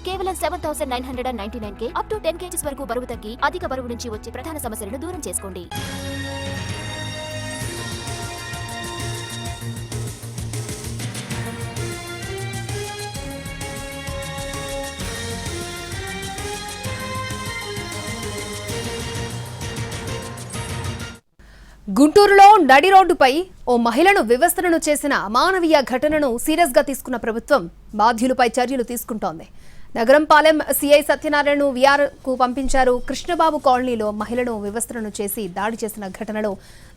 కేవలం 7,999 up to 10 kgs వరకు బరువు తగ్గి అధిక బరువు నుంచి వచ్చే ప్రధాన సమస్యలను దూరం చేసుకోండి. గుంటూరులో నడి రోడ్డుపై ఓ మహిళను వివస్త్రను చేసిన అమానవీయ ఘటనను సీరియస్ గా తీసుకున్న ప్రభుత్వం బాధ్యులపై చర్యలు తీసుకుంటోంది. నగరంపాలెం సీఐ సత్యనారాయణ విఆర్ కు పంపించారు. కృష్ణబాబు కాలనీలో మహిళను వివస్త్రను చేసి దాడి చేసిన ఘటనలో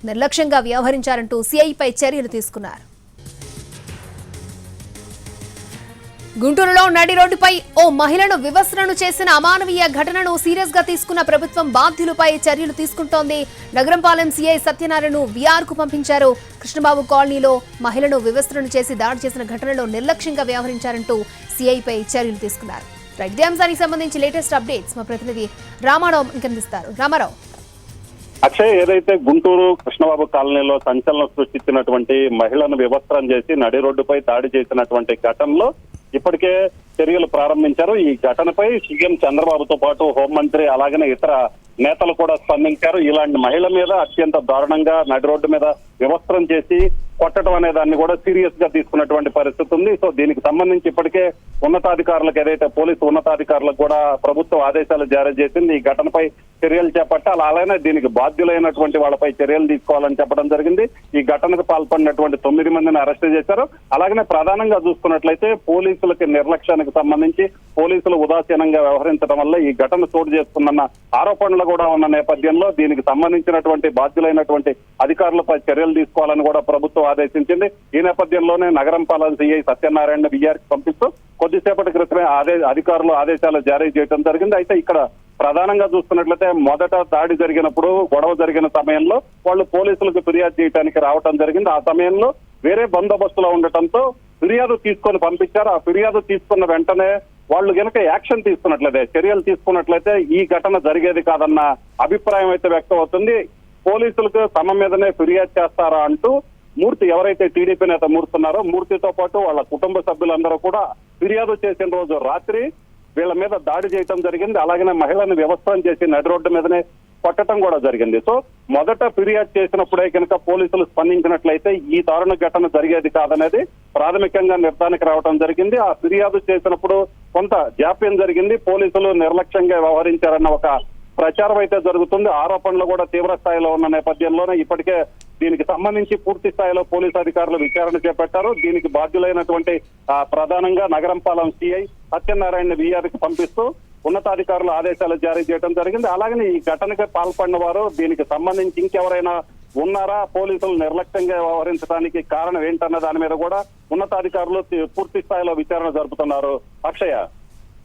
నిర్లక్ష్యంగా వ్యవహరించారంటూ సీఐపై చర్యలు తీసుకున్నారు. గుంటూరులో నడి రోడ్డుపై ఓ మహిళను వివస్త్రను చేసిన అమానవీయ ఘటనను సీరియస్ గా తీసుకున్న ప్రభుత్వం బాధ్యులపై చర్యలు తీసుకుంటోంది. నగరంపాలెం సీఐ సత్యనారాయణ విఆర్ కు పంపించారు. కృష్ణబాబు కాలనీలో మహిళను వివస్త్రను చేసి దాడి చేసిన ఘటనలో నిర్లక్ష్యంగా వ్యవహరించారంటూ సీఐపై చర్యలు తీసుకున్నారు. ఇదే అంశానికి సంబంధించి లేటెస్ట్ అప్డేట్స్ మా ప్రతినిధి రామారావు అందిస్తారు. రామారావు, అక్షయ్, ఏదైతే గుంటూరు కృష్ణబాబు కాలనీలో సంచలనం సృష్టించినటువంటి మహిళను వివస్త్రం చేసి నడి రోడ్డుపై దాడి చేసినటువంటి ఘటనలో ఇప్పటికే చర్యలు ప్రారంభించారు. ఈ ఘటనపై సీఎం చంద్రబాబుతో పాటు హోంమంత్రి అలాగనే ఇతర నేతలు కూడా స్పందించారు. ఇలాంటి మహిళ మీద అత్యంత దారుణంగా నడి రోడ్డు మీద వివస్త్రం చేసి కొట్టడం అనే దాన్ని కూడా సీరియస్ గా తీసుకున్నటువంటి పరిస్థితి ఉంది. సో దీనికి సంబంధించి ఇప్పటికే ఉన్నతాధికారులకు, ఏదైతే పోలీసు ఉన్నతాధికారులకు కూడా ప్రభుత్వం ఆదేశాలు జారీ చేసింది. ఈ ఘటనపై చర్యలు చేపట్టాలి, అలానే దీనికి బాధ్యులైనటువంటి వాళ్ళపై చర్యలు తీసుకోవాలని చెప్పడం జరిగింది. ఈ ఘటనకు పాల్పడినటువంటి 9 మందిని అరెస్ట్ చేశారు. అలాగనే ప్రధానంగా చూసుకున్నట్లయితే పోలీసులకి నిర్లక్ష్యానికి సంబంధించి పోలీసులు ఉదాసీనంగా వ్యవహరించడం వల్ల ఈ ఘటన చోటు చేసుకున్న ఆరోపణలు కూడా ఉన్న నేపథ్యంలో దీనికి సంబంధించినటువంటి బాధ్యులైనటువంటి అధికారులపై చర్యలు తీసుకోవాలని కూడా ప్రభుత్వం ఆదేశించింది. ఈ నేపథ్యంలోనే నగరంపాలెం సీఐ సత్యనారాయణ విఆర్ పంపిస్తూ కొద్దిసేపటి క్రితమే అధికారులు ఆదేశాలు జారీ చేయడం జరిగింది. అయితే ఇక్కడ ప్రధానంగా చూస్తున్నట్లయితే మొదట దాడి జరిగినప్పుడు, గొడవ జరిగిన సమయంలో వాళ్ళు పోలీసులకు ఫిర్యాదు చేయడానికి రావడం జరిగింది. ఆ సమయంలో వేరే బందోబస్తులో ఉండటంతో ఫిర్యాదు తీసుకొని పంపించారు. ఆ ఫిర్యాదు తీసుకున్న వెంటనే వాళ్ళు గనక యాక్షన్ తీసుకున్నట్లయితే, చర్యలు తీసుకున్నట్లయితే ఈ ఘటన జరిగేది కాదన్న అభిప్రాయం అయితే వ్యక్తం అవుతుంది. పోలీసులకు తమ మీదనే ఫిర్యాదు చేస్తారా అంటూ మూర్తి, ఎవరైతే టీడీపీ నేత మూర్తి ఉన్నారో, మూర్తితో పాటు వాళ్ళ కుటుంబ సభ్యులందరూ కూడా ఫిర్యాదు చేసిన రోజు రాత్రి వీళ్ళ మీద దాడి చేయటం జరిగింది. అలాగనే మహిళను వివస్త్రం చేసి నడి రోడ్డు మీదనే కొట్టడం కూడా జరిగింది. సో మొదట ఫిర్యాదు చేసినప్పుడే కనుక పోలీసులు స్పందించినట్లయితే ఈ దారుణ ఘటన జరిగేది కాదనేది ప్రాథమికంగా నిర్ధారణకు రావడం జరిగింది. ఆ ఫిర్యాదు చేసినప్పుడు కొంత జాప్యం జరిగింది, పోలీసులు నిర్లక్ష్యంగా వ్యవహరించారన్న ఒక ప్రచారం అయితే జరుగుతుంది. ఆరోపణలు కూడా తీవ్ర స్థాయిలో ఉన్న నేపథ్యంలోనే ఇప్పటికే దీనికి సంబంధించి పూర్తి స్థాయిలో పోలీసు అధికారులు విచారణ చేపట్టారు. దీనికి బాధ్యులైనటువంటి ప్రధానంగా నగరంపాలెం సీఐ సత్యనారాయణ విఆర్ కి పంపిస్తూ ఉన్నతాధికారులు ఆదేశాలు జారీ చేయడం జరిగింది. అలాగనే ఈ ఘటనకి పాల్పడిన వారు, దీనికి సంబంధించి ఇంకెవరైనా ఉన్నారా, పోలీసులు నిర్లక్ష్యంగా వ్యవహరించడానికి కారణం ఏంటన్న దాని మీద కూడా ఉన్నతాధికారులు పూర్తి స్థాయిలో విచారణ జరుపుతున్నారు. అక్షయ.